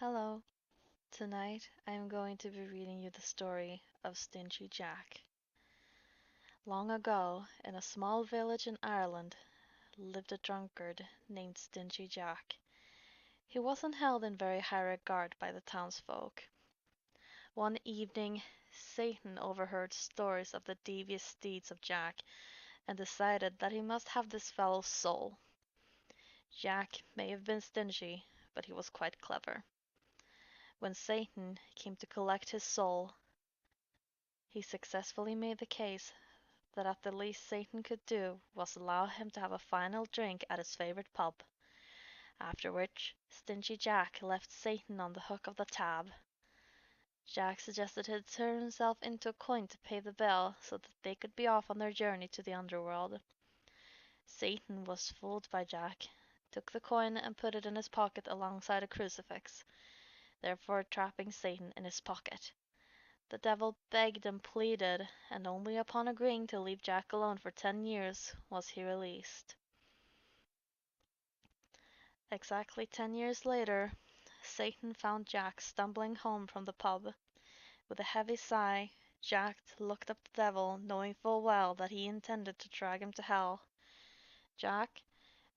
Hello. Tonight I am going to be reading you the story of Stingy Jack. Long ago, in a small village in Ireland, lived a drunkard named Stingy Jack. He wasn't held in very high regard by the townsfolk. One evening, Satan overheard stories of the devious deeds of Jack and decided that he must have this fellow's soul. Jack may have been stingy, but he was quite clever. When Satan came to collect his soul, he successfully made the case that at the least Satan could do was allow him to have a final drink at his favorite pub, after which Stingy Jack left Satan on the hook of the tab. Jack suggested he'd turn himself into a coin to pay the bill so that they could be off on their journey to the underworld. Satan was fooled by Jack, took the coin and put it in his pocket alongside a crucifix, therefore trapping Satan in his pocket. The devil begged and pleaded, and only upon agreeing to leave Jack alone for 10 years was he released. Exactly 10 years later, Satan found Jack stumbling home from the pub. With a heavy sigh, Jack looked up the devil, knowing full well that he intended to drag him to hell. Jack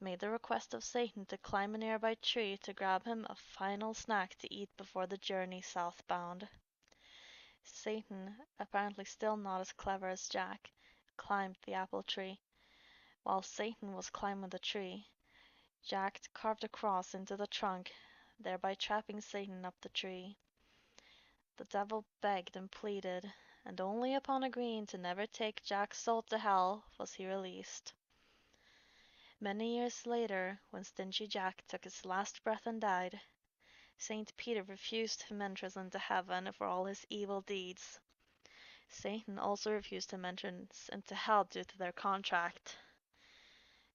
made the request of Satan to climb a nearby tree to grab him a final snack to eat before the journey southbound. Satan, apparently still not as clever as Jack, climbed the apple tree. While Satan was climbing the tree, Jack carved a cross into the trunk, thereby trapping Satan up the tree. The devil begged and pleaded, and only upon agreeing to never take Jack's soul to hell was he released. Many years later, when Stingy Jack took his last breath and died, Saint Peter refused him entrance into heaven for all his evil deeds. Satan also refused him entrance into hell due to their contract.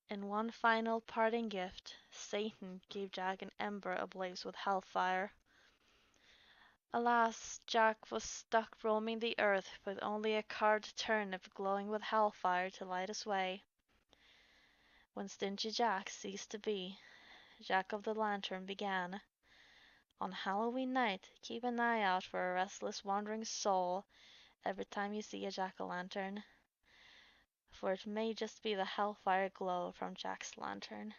In one final parting gift, Satan gave Jack an ember ablaze with hellfire. Alas, Jack was stuck roaming the earth with only a carved turnip glowing with hellfire to light his way. When Stingy Jack ceased to be, Jack of the Lantern began. On Halloween night, keep an eye out for a restless wandering soul every time you see a jack-o'-lantern, for it may just be the hellfire glow from Jack's lantern.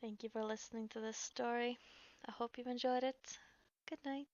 Thank you for listening to this story. I hope you've enjoyed it. Good night.